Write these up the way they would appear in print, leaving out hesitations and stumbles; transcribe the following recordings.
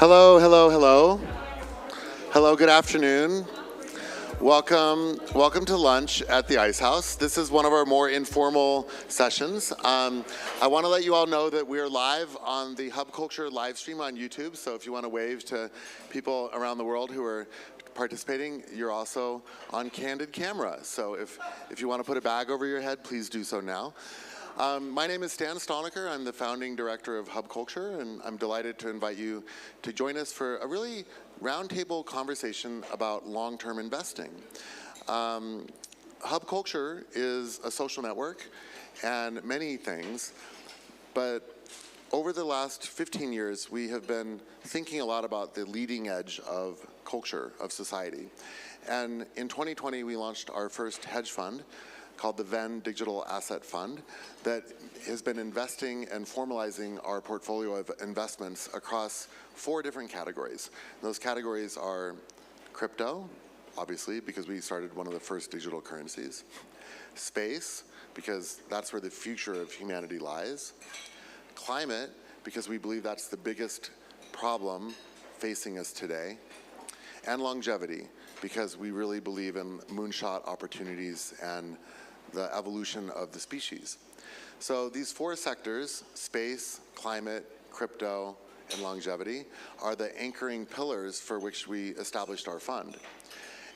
Hello, hello, hello. Hello, good afternoon. Welcome to lunch at the Ice House. This is one of our more informal sessions. I want to let you all know that we are live on the Hub Culture live stream on YouTube. So if you want to wave to people around the world who are participating, you're also on candid camera. So if you want to put a bag over your head, please do so now. My name is Stalnaker. I'm the founding director of Hub Culture, and I'm delighted to invite you to join us for a really roundtable conversation about long-term investing. Hub Culture is a social network and many things, but over the last 15 years, we have been thinking a lot about the leading edge of culture, of society. And in 2020, we launched our first hedge fund called the Venn Digital Asset Fund that has been investing and formalizing our portfolio of investments across 4 different categories. Those categories are crypto, obviously, because we started one of the first digital currencies. Space, because that's where the future of humanity lies. Climate, because we believe that's the biggest problem facing us today. And longevity, because we really believe in moonshot opportunities and the evolution of the species. So these 4 sectors, space, climate, crypto, and longevity, are the anchoring pillars for which we established our fund.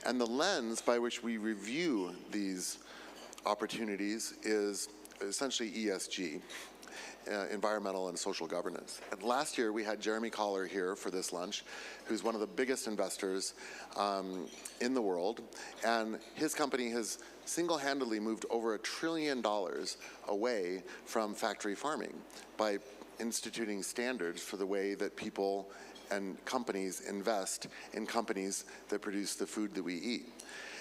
And the lens by which we review these opportunities is essentially ESG. Environmental and social governance. And last year we had Jeremy Collar here for this lunch, who's one of the biggest investors in the world, and his company has single-handedly moved over $1 trillion away from factory farming by instituting standards for the way that people and companies invest in companies that produce the food that we eat.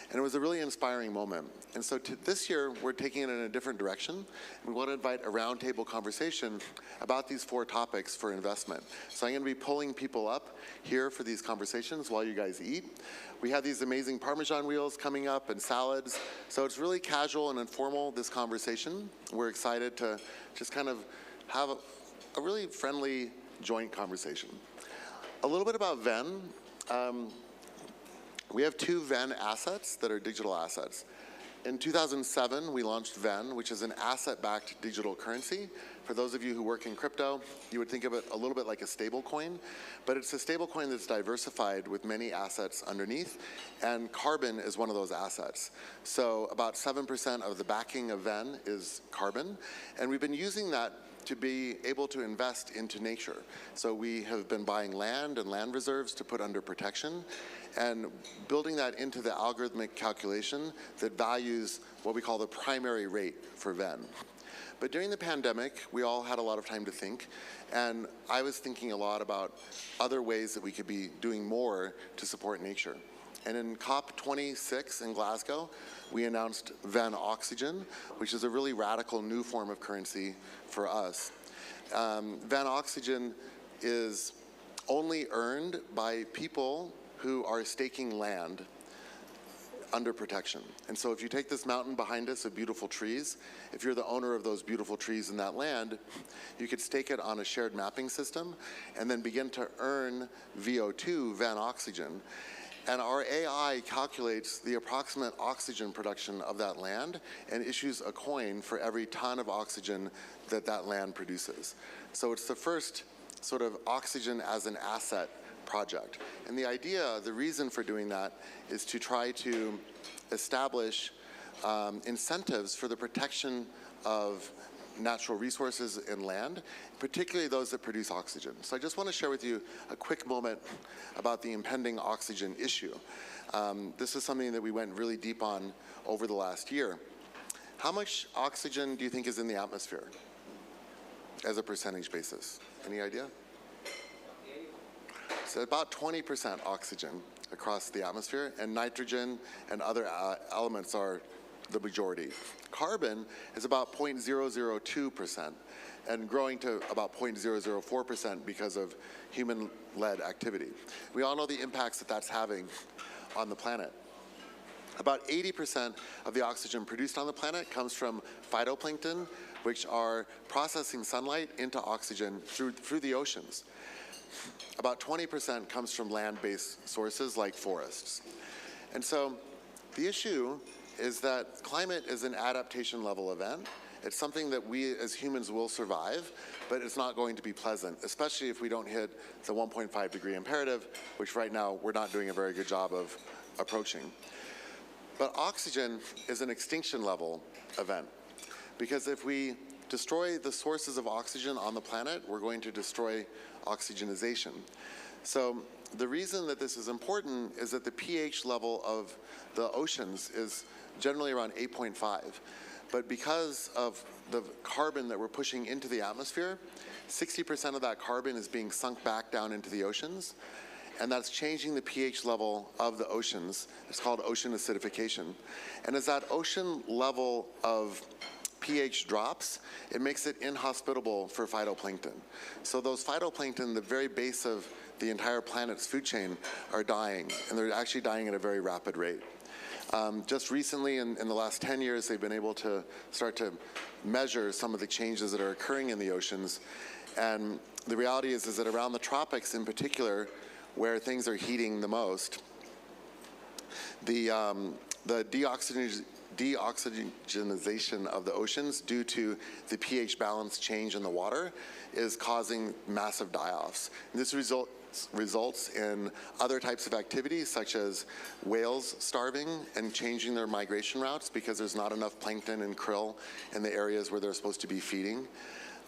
And it was a really inspiring moment. And so this year, we're taking it in a different direction. We want to invite a roundtable conversation about these 4 topics for investment. So I'm going to be pulling people up here for these conversations while you guys eat. We have these amazing Parmesan wheels coming up and salads. So it's really casual and informal, this conversation. We're excited to just kind of have a really friendly joint conversation. A little bit about Venn. We have 2 Venn assets that are digital assets. In 2007, we launched Venn, which is an asset-backed digital currency. For those of you who work in crypto, you would think of it a little bit like a stable coin, but it's a stable coin that's diversified with many assets underneath, and carbon is one of those assets. So about 7% of the backing of Venn is carbon, and we've been using that to be able to invest into nature. So we have been buying land and land reserves to put under protection and building that into the algorithmic calculation that values what we call the primary rate for Venn. But during the pandemic, we all had a lot of time to think, and I was thinking a lot about other ways that we could be doing more to support nature. And in COP26 in Glasgow, we announced Venn Oxygen, which is a really radical new form of currency for us. Venn Oxygen is only earned by people who are staking land under protection. And so if you take this mountain behind us of beautiful trees, if you're the owner of those beautiful trees in that land, you could stake it on a shared mapping system and then begin to earn VO2, Venn Oxygen. And our AI calculates the approximate oxygen production of that land and issues a coin for every ton of oxygen that that land produces. So it's the first sort of oxygen as an asset project. And the idea, the reason for doing that is to try to establish incentives for the protection of natural resources in land, particularly those that produce oxygen. So I just want to share with you a quick moment about the impending oxygen issue. This is something that we went really deep on over the last year. How much oxygen do you think is in the atmosphere as a percentage basis? Any idea? So about 20% oxygen across the atmosphere, and nitrogen and other elements are the majority. Carbon is about 0.002% and growing to about 0.004% because of human-led activity. We all know the impacts that that's having on the planet. About 80% of the oxygen produced on the planet comes from phytoplankton, which are processing sunlight into oxygen through the oceans. about 20% comes from land-based sources like forests. And so the issue is that climate is an adaptation level event. It's something that we as humans will survive, but it's not going to be pleasant, especially if we don't hit the 1.5 degree imperative, which right now we're not doing a very good job of approaching. But oxygen is an extinction level event, because if we destroy the sources of oxygen on the planet, we're going to destroy oxygenization. So the reason that this is important is that the pH level of the oceans is generally around 8.5. But because of the carbon that we're pushing into the atmosphere, 60% of that carbon is being sunk back down into the oceans, and that's changing the pH level of the oceans. It's called ocean acidification. And as that ocean level of pH drops, it makes it inhospitable for phytoplankton. So those phytoplankton, the very base of the entire planet's food chain, are dying, and they're actually dying at a very rapid rate. Just recently, in the last 10 years, they've been able to start to measure some of the changes that are occurring in the oceans. And the reality is that around the tropics in particular, where things are heating the most, the deoxygenization of the oceans due to the pH balance change in the water is causing massive die-offs. And this results in other types of activities, such as whales starving and changing their migration routes because there's not enough plankton and krill in the areas where they're supposed to be feeding.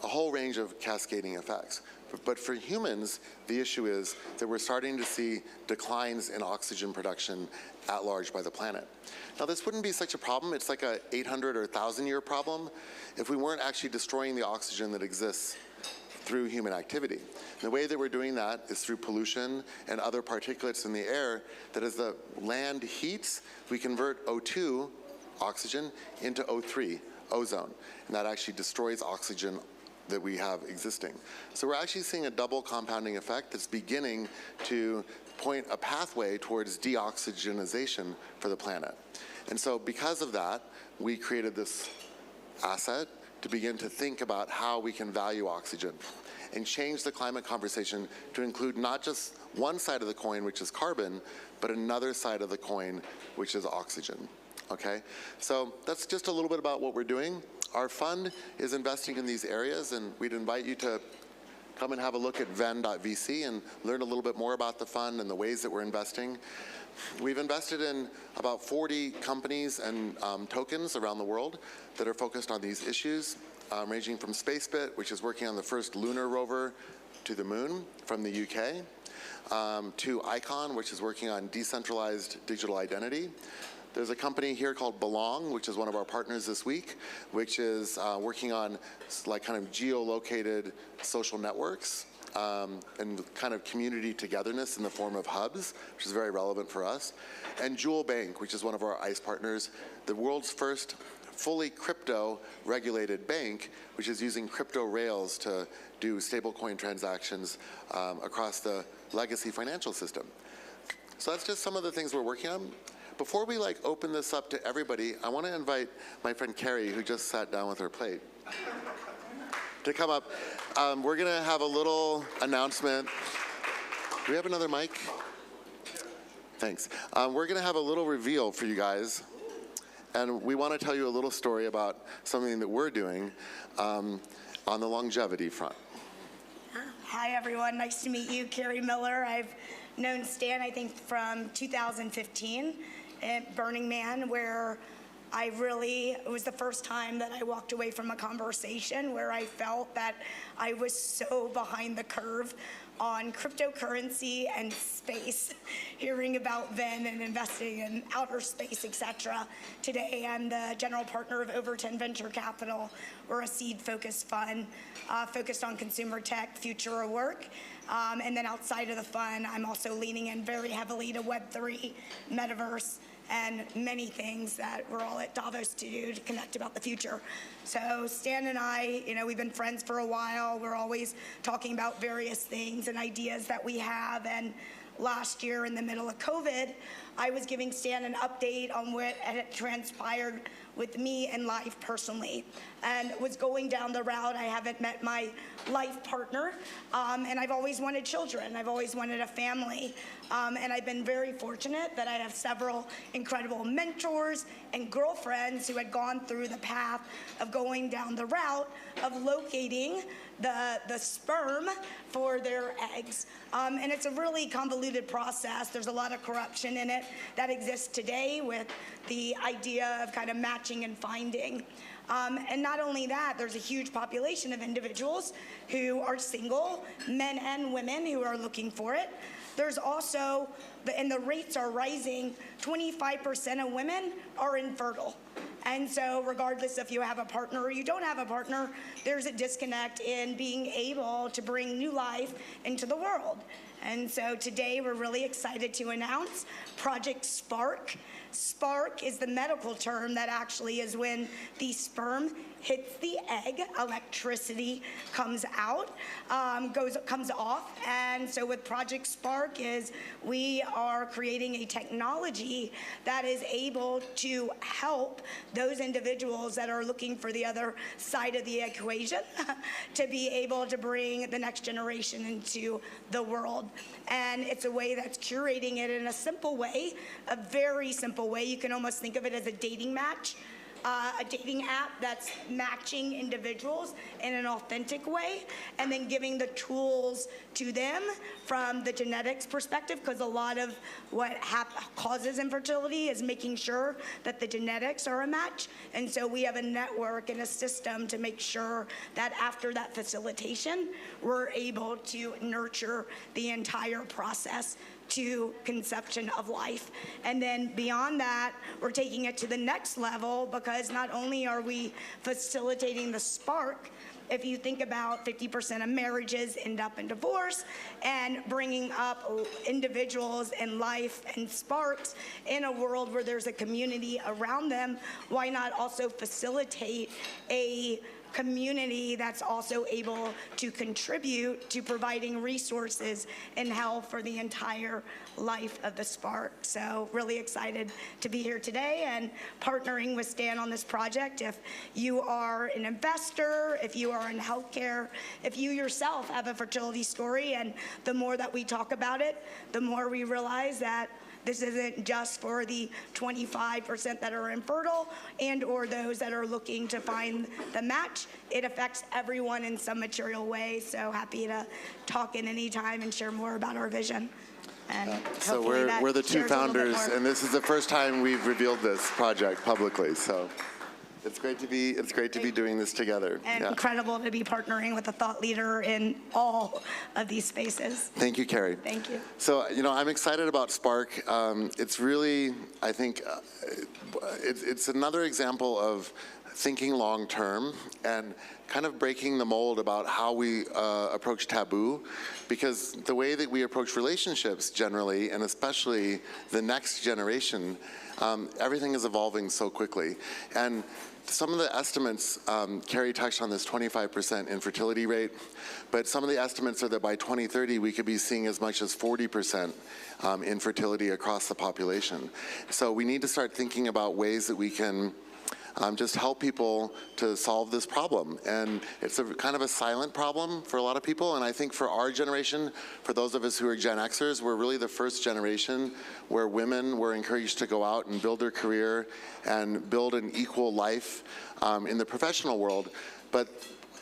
A whole range of cascading effects. But for humans, the issue is that we're starting to see declines in oxygen production at large by the planet. Now, this wouldn't be such a problem. It's like a 800 or 1,000 year problem if we weren't actually destroying the oxygen that exists through human activity. And the way that we're doing that is through pollution and other particulates in the air, that as the land heats, we convert O2, oxygen, into O3, ozone. And that actually destroys oxygen that we have existing. So we're actually seeing a double compounding effect that's beginning to point a pathway towards deoxygenization for the planet. And so because of that, we created this asset to begin to think about how we can value oxygen and change the climate conversation to include not just one side of the coin, which is carbon, but another side of the coin, which is oxygen. Okay? So that's just a little bit about what we're doing. Our fund is investing in these areas, and we'd invite you to come and have a look at venn.vc and learn a little bit more about the fund and the ways that we're investing. We've invested in about 40 companies and tokens around the world that are focused on these issues, ranging from Spacebit, which is working on the first lunar rover to the moon from the UK, to Icon, which is working on decentralized digital identity. There's a company here called Belong, which is one of our partners this week, which is working on like kind of geolocated social networks and kind of community togetherness in the form of hubs, which is very relevant for us. And Joule Bank, which is one of our ICE partners, the world's first fully crypto-regulated bank, which is using crypto rails to do stablecoin transactions across the legacy financial system. So that's just some of the things we're working on. Before we open this up to everybody, I want to invite my friend Carrie, who just sat down with her plate, to come up. We're going to have a little announcement. Do we have another mic? Thanks. We're going to have a little reveal for you guys. And we want to tell you a little story about something that we're doing on the longevity front. Hi, everyone. Nice to meet you. Carrie Miller. I've known Stan, I think, from 2015 at Burning Man, where it was the first time that I walked away from a conversation where I felt that I was so behind the curve on cryptocurrency and space, hearing about Venn and investing in outer space, etc. Today, I'm the general partner of Overton Venture Capital. We're a seed-focused fund focused on consumer tech, future of work. And then outside of the fund, I'm also leaning in very heavily to Web3, metaverse, and many things that we're all at Davos to do to connect about the future. So Stan and I, we've been friends for a while. We're always talking about various things and ideas that we have. And last year, in the middle of COVID, I was giving Stan an update on what had transpired with me in life personally, and was going down the route. I haven't met my life partner, and I've always wanted children. I've always wanted a family, and I've been very fortunate that I have several incredible mentors and girlfriends who had gone through the path of going down the route of locating the sperm for their eggs. And it's a really convoluted process. There's a lot of corruption in it that exists today with the idea of kind of matching and finding. And not only that, there's a huge population of individuals who are single, men and women, who are looking for it. There's also, and the rates are rising, 25% of women are infertile. And so regardless if you have a partner or you don't have a partner, there's a disconnect in being able to bring new life into the world. And so today we're really excited to announce Project Spark. Spark is the medical term that actually is when the sperm hits the egg, electricity comes out, comes off. And so with Project Spark is we are creating a technology that is able to help those individuals that are looking for the other side of the equation to be able to bring the next generation into the world. And it's a way that's curating it in a simple way, a very simple way. You can almost think of it as a dating match. A dating app that's matching individuals in an authentic way, and then giving the tools to them from the genetics perspective, because a lot of what causes infertility is making sure that the genetics are a match. And so we have a network and a system to make sure that after that facilitation, we're able to nurture the entire process to conception of life. And then beyond that, we're taking it to the next level, because not only are we facilitating the spark, if you think about 50% of marriages end up in divorce, and bringing up individuals in life and sparks in a world where there's a community around them, why not also facilitate a community that's also able to contribute to providing resources and help for the entire life of the spark. So really excited to be here today and partnering with Stan on this project. If you are an investor, if you are in healthcare, if you yourself have a fertility story, and the more that we talk about it, the more we realize that this isn't just for the 25% that are infertile and or those that are looking to find the match. It affects everyone in some material way. So happy to talk in any time and share more about our vision. And so we're the two founders, and this is the first time we've revealed this project publicly. So it's great to be doing this together. And incredible to be partnering with a thought leader in all of these spaces. Thank you, Carrie. Thank you. So, I'm excited about Spark. It's really, I think, it's another example of thinking long term and kind of breaking the mold about how we approach taboo, because the way that we approach relationships generally, and especially the next generation, everything is evolving so quickly. And some of the estimates, Carrie touched on this 25% infertility rate, but some of the estimates are that by 2030 we could be seeing as much as 40% infertility across the population. So we need to start thinking about ways that we can just help people to solve this problem. And it's a kind of a silent problem for a lot of people. And I think for our generation, for those of us who are Gen Xers, we're really the first generation where women were encouraged to go out and build their career and build an equal life in the professional world. But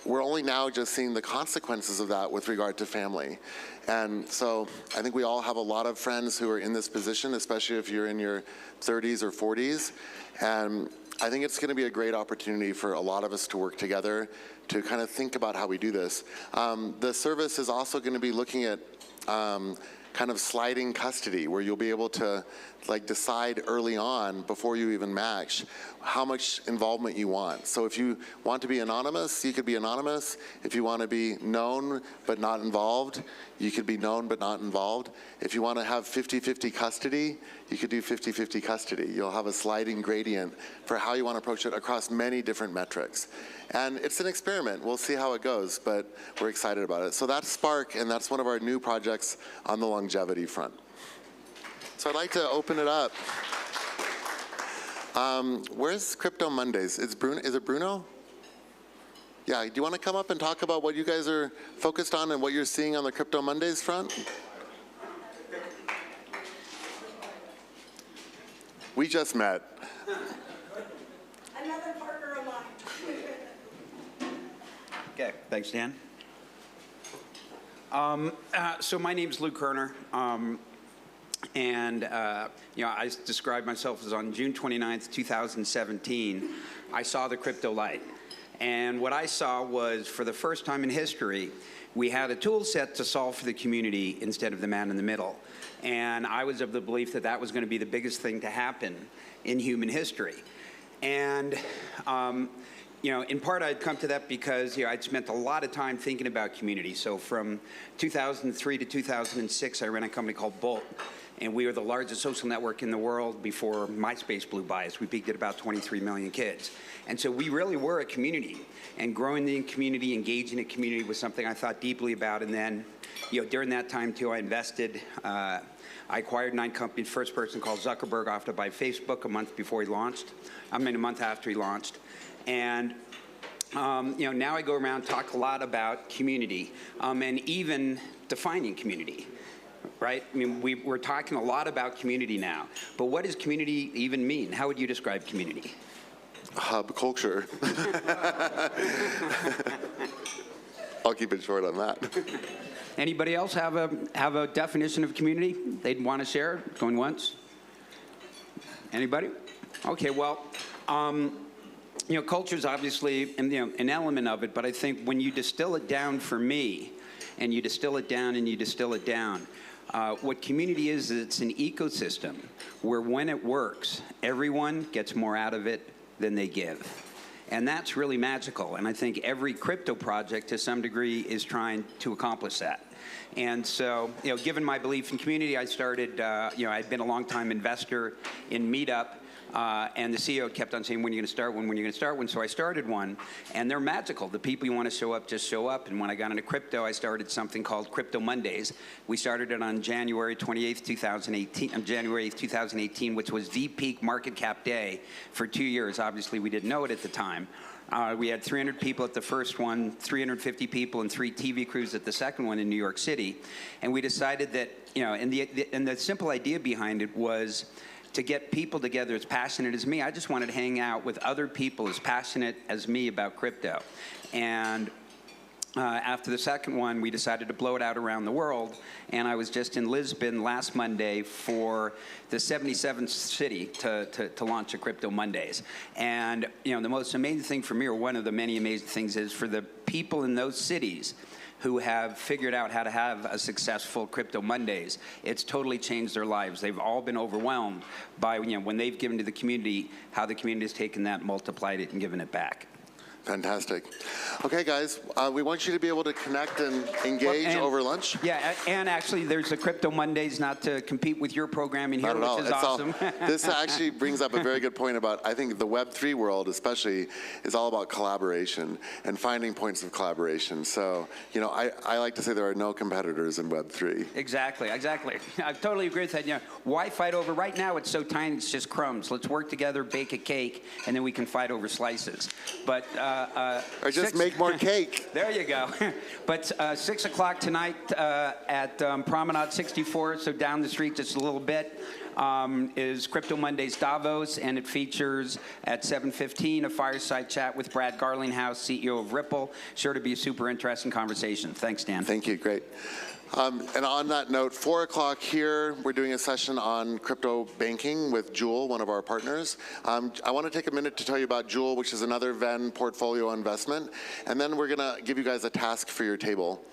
we're only now just seeing the consequences of that with regard to family. And so I think we all have a lot of friends who are in this position, especially if you're in your 30s or 40s. And I think it's going to be a great opportunity for a lot of us to work together to kind of think about how we do this. The service is also going to be looking at kind of sliding custody, where you'll be able to decide early on, before you even match, how much involvement you want. So if you want to be anonymous, you could be anonymous. If you want to be known but not involved, you could be known but not involved. If you want to have 50-50 custody, you could do 50-50 custody. You'll have a sliding gradient for how you want to approach it across many different metrics. And it's an experiment. We'll see how it goes, but we're excited about it. So that's Spark, and that's one of our new projects on the longevity front. So I'd like to open it up. Where's Crypto Mondays? Is it Bruno? Yeah, do you want to come up and talk about what you guys are focused on and what you're seeing on the Crypto Mondays front? We just met. Another partner of mine. Okay, thanks, Dan. So my name's Lou Kerner, and I describe myself as on June 29th, 2017, I saw the crypto light. And what I saw was, for the first time in history, we had a tool set to solve for the community instead of the man in the middle. And I was of the belief that that was going to be the biggest thing to happen in human history. And in part I'd come to that because I'd spent a lot of time thinking about community. So from 2003 to 2006, I ran a company called Bolt. And we were the largest social network in the world before MySpace blew by us. We peaked at about 23 million kids. And so we really were a community. And growing the community, engaging a community was something I thought deeply about. And then, during that time too, I invested. I acquired 9 companies. First person called Zuckerberg offered to buy Facebook a month after he launched. And now I go around and talk a lot about community and even defining community. Right? I mean, we're talking a lot about community now, but what does community even mean? How would you describe community? Hub culture. I'll keep it short on that. Anybody else have a definition of community they'd want to share? Going once? Anybody? Okay, well, culture is obviously an element of it, but I think when you distill it down for me, and you distill it down and you distill it down, what community is it's an ecosystem where when it works, everyone gets more out of it than they give. And that's really magical. And I think every crypto project to some degree is trying to accomplish that. And so, given my belief in community, I started, I'd been a long-time investor in Meetup. And the CEO kept on saying, when are you going to start one? When are you going to start one? So I started one, and they're magical. The people you want to show up just show up. And when I got into crypto, I started something called Crypto Mondays. We started it on January 28th, 2018, which was the peak market cap day for 2 years. Obviously, we didn't know it at the time. We had 300 people at the first one, 350 people, and 3 TV crews at the second one in New York City. And we decided that, and the simple idea behind it was to get people together as passionate as me. I just wanted to hang out with other people as passionate as me about crypto. And after the second one, we decided to blow it out around the world. And I was just in Lisbon last Monday for the 77th city to launch a Crypto Mondays. And the most amazing thing for me, or one of the many amazing things, is for the people in those cities who have figured out how to have a successful Crypto Mondays. It's totally changed their lives. They've all been overwhelmed by when they've given to the community, how the community has taken that, multiplied it, and given it back. Fantastic. Okay, guys, we want you to be able to connect and engage over lunch. Yeah, and actually, there's the Crypto Mondays, not to compete with your programming here, which is awesome. This actually brings up a very good point about, I think the Web3 world especially is all about collaboration and finding points of collaboration. So, I like to say there are no competitors in Web3. Exactly. I totally agree with that. Why fight over, right now it's so tiny, it's just crumbs. Let's work together, bake a cake, and then we can fight over slices. But or just make more cake. There you go. But 6 o'clock tonight at Promenade 64, so down the street just a little bit, is Crypto Mondays Davos, and it features at 7:15 a fireside chat with Brad Garlinghouse, CEO of Ripple. Sure to be a super interesting conversation. Thanks, Dan. Thank you. Great. And on that note, 4 o'clock here, we're doing a session on crypto banking with Joule, one of our partners. I want to take a minute to tell you about Joule, which is another Venn portfolio investment, and then we're going to give you guys a task for your table.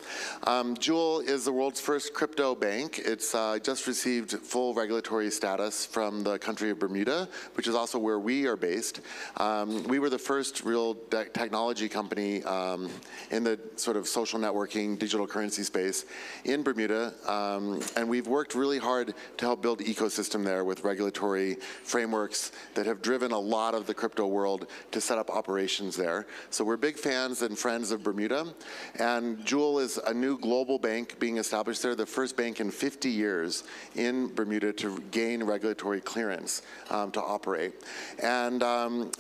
Joule is the world's first crypto bank. It's just received full regulatory status from the country of Bermuda, which is also where we are based. We were the first real technology company in the sort of social networking, digital currency space in Bermuda, and we've worked really hard to help build ecosystem there with regulatory frameworks that have driven a lot of the crypto world to set up operations there. So we're big fans and friends of Bermuda, and Joule is a new global bank being established there, the first bank in 50 years in Bermuda to gain regulatory clearance to operate. And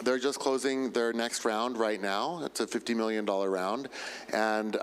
they're just closing their next round right now. It's a $50 million round. And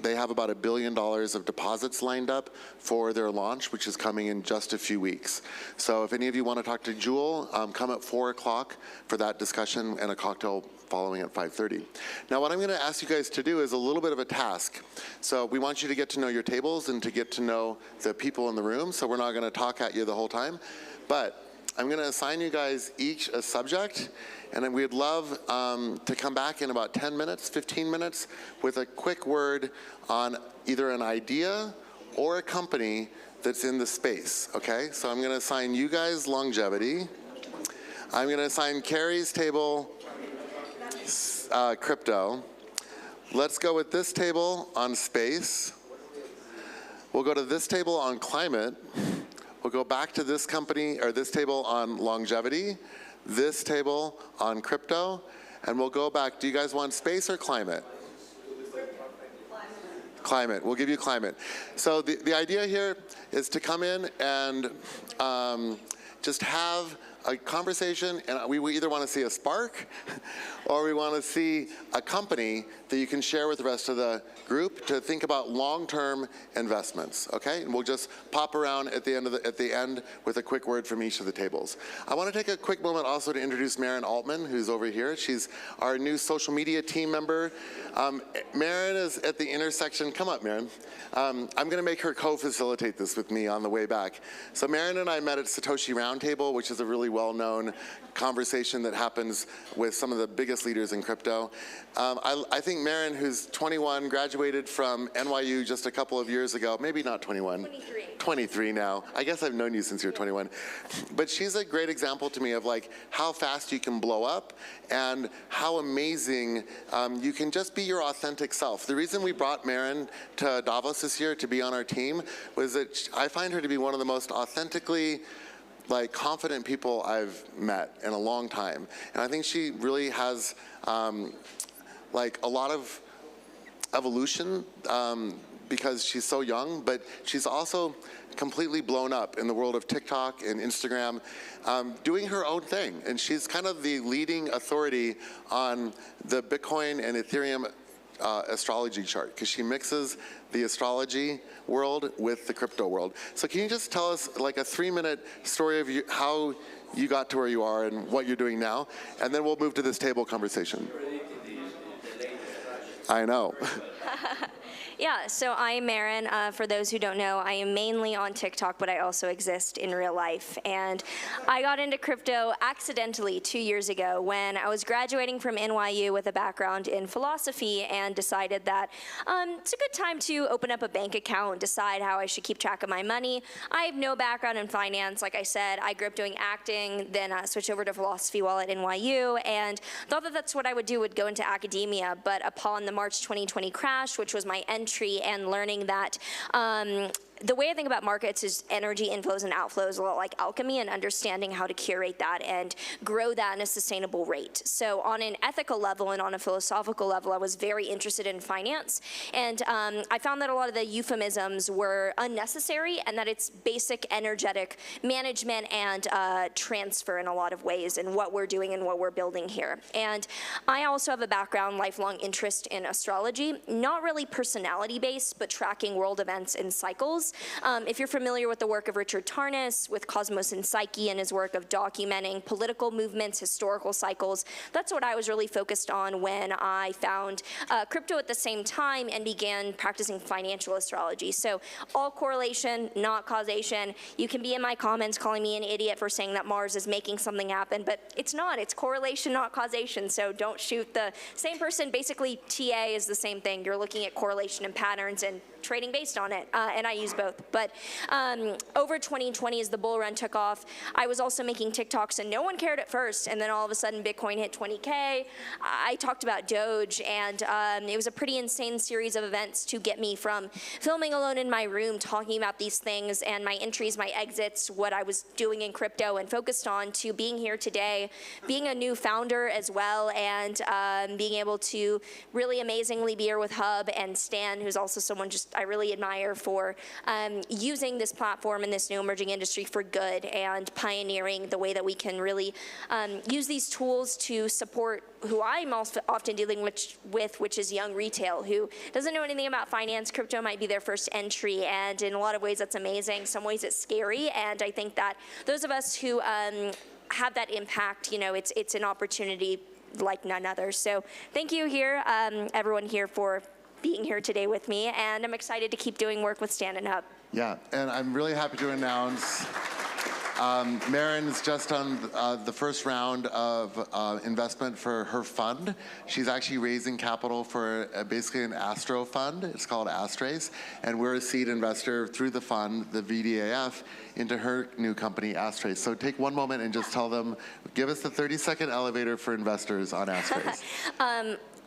they have about $1 billion of deposits lined up for their launch, which is coming in just a few weeks. So if any of you want to talk to Joule, come at 4 o'clock for that discussion and a cocktail following at 5:30. Now what I'm going to ask you guys to do is a little bit of a task. So we want you to get to know your tables and to get to know the people in the room. So we're not going to talk at you the whole time. But I'm going to assign you guys each a subject, and then we'd love to come back in about 10 minutes, 15 minutes with a quick word on either an idea or a company that's in the space, okay? So I'm going to assign you guys longevity. I'm going to assign Carrie's table crypto. Let's go with this table on space. We'll go to this table on climate. We'll go back to this company, or this table on longevity, this table on crypto, and we'll go back. Do you guys want space or climate? Climate. We'll give you climate. So the idea here is to come in and just have a conversation, and we either want to see a spark or we want to see a company that you can share with the rest of the group to think about long-term investments, okay? And we'll just pop around at the end with a quick word from each of the tables. I want to take a quick moment also to introduce Maren Altman, who's over here. She's our new social media team member. Maren is at the intersection. Come up, Maren. I'm going to make her co-facilitate this with me on the way back. So Maren and I met at Satoshi Roundtable, which is a really well-known conversation that happens with some of the biggest leaders in crypto. I think Maren, who's 21, graduated from NYU just a couple of years ago, maybe not 21. 23 now. I guess I've known you since you're 21. But she's a great example to me of like how fast you can blow up and how amazing you can just be your authentic self. The reason we brought Maren to Davos this year to be on our team was that I find her to be one of the most authentically confident people I've met in a long time. And I think she really has a lot of evolution because she's so young, but she's also completely blown up in the world of TikTok and Instagram, doing her own thing. And she's kind of the leading authority on the Bitcoin and Ethereum astrology chart, because she mixes the astrology world with the crypto world. So can you just tell us like a 3-minute story of how you got to where you are and what you're doing now? And then we'll move to this table conversation. I know. Yeah, so I'm Maren. For those who don't know, I am mainly on TikTok, but I also exist in real life. And I got into crypto accidentally 2 years ago when I was graduating from NYU with a background in philosophy and decided that it's a good time to open up a bank account and decide how I should keep track of my money. I have no background in finance. Like I said, I grew up doing acting, then switched over to philosophy while at NYU, and thought that that's what I would do, would go into academia. But upon the March 2020 crash, which was my entry, and learning that the way I think about markets is energy inflows and outflows, a lot like alchemy, and understanding how to curate that and grow that in a sustainable rate. So on an ethical level and on a philosophical level, I was very interested in finance. And I found that a lot of the euphemisms were unnecessary and that it's basic energetic management and transfer in a lot of ways in what we're doing and what we're building here. And I also have a background, lifelong interest in astrology, not really personality-based, but tracking world events and cycles. If you're familiar with the work of Richard Tarnas, with Cosmos and Psyche, and his work of documenting political movements, historical cycles, that's what I was really focused on when I found crypto at the same time and began practicing financial astrology. So all correlation, not causation. You can be in my comments calling me an idiot for saying that Mars is making something happen, but it's not. It's correlation, not causation. So don't shoot the same person. Basically, TA is the same thing. You're looking at correlation and patterns and trading based on it, and I use both. But over 2020, as the bull run took off, I was also making TikToks, and no one cared at first, and then all of a sudden Bitcoin hit 20K. I talked about Doge, and it was a pretty insane series of events to get me from filming alone in my room, talking about these things, and my entries, my exits, what I was doing in crypto and focused on, to being here today, being a new founder as well, and being able to really amazingly be here with Hub and Stan, who's also someone just I really admire for using this platform and this new emerging industry for good and pioneering the way that we can really use these tools to support who I'm also often dealing with, which is young retail, who doesn't know anything about finance. Crypto might be their first entry, and in a lot of ways that's amazing. Some ways it's scary, and I think that those of us who have that impact, it's an opportunity like none other. So thank you here, everyone here, for being here today with me, and I'm excited to keep doing work with Stand and Hub. Yeah, and I'm really happy to announce Marin's just done the first round of investment for her fund. She's actually raising capital for basically an Astro fund. It's called Astrace, and we're a seed investor through the fund, the VDAF, into her new company, Astrace. So take one moment and just tell them, give us the 30-second elevator for investors on Astrace.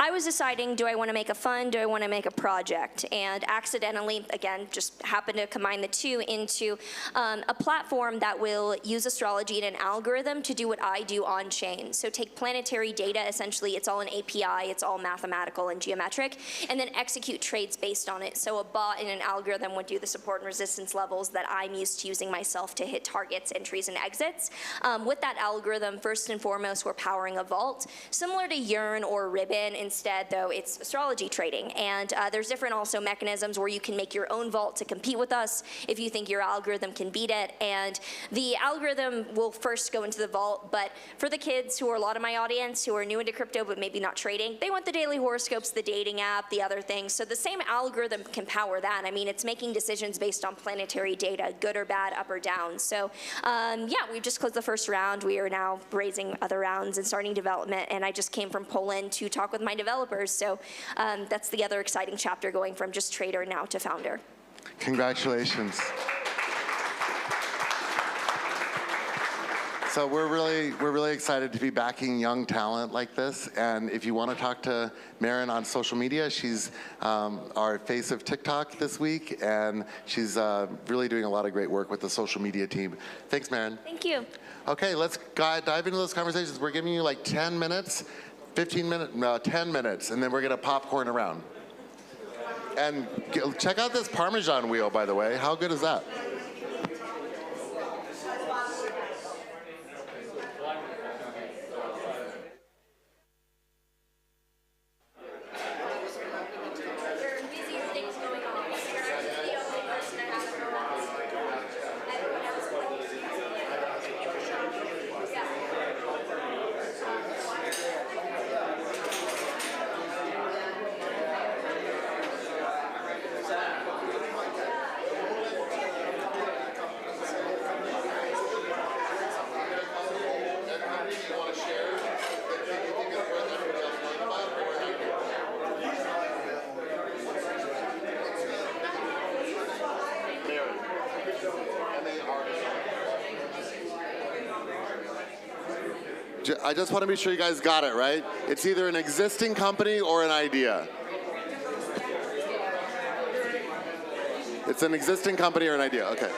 I was deciding, do I want to make a fund, do I want to make a project? And accidentally, again, just happened to combine the two into a platform that will use astrology and an algorithm to do what I do on chain. So take planetary data, essentially it's all an API, it's all mathematical and geometric, and then execute trades based on it. So a bot and an algorithm would do the support and resistance levels that I'm used to using myself to hit targets, entries, and exits. With that algorithm, first and foremost, we're powering a vault, similar to Yearn or Ribbon. Instead, though, it's astrology trading. And there's different also mechanisms where you can make your own vault to compete with us if you think your algorithm can beat it. And the algorithm will first go into the vault, but for the kids who are a lot of my audience who are new into crypto but maybe not trading, they want the daily horoscopes, the dating app, the other things. So the same algorithm can power that. I mean, it's making decisions based on planetary data, good or bad, up or down. So yeah, we've just closed the first round. We are now raising other rounds and starting development. And I just came from Poland to talk with my developers. So that's the other exciting chapter, going from just trader now to founder. Congratulations. So we're really excited to be backing young talent like this. And if you want to talk to Marin on social media, she's our face of TikTok this week, and she's really doing a lot of great work with the social media team. Thanks, Marin. Thank you. Okay, let's dive into those conversations. We're giving you like 10 minutes, 10 minutes, and then we're gonna popcorn around. And check out this Parmesan wheel, by the way. How good is that? I just want to be sure you guys got it, right? It's either an existing company or an idea. It's an existing company or an idea, okay.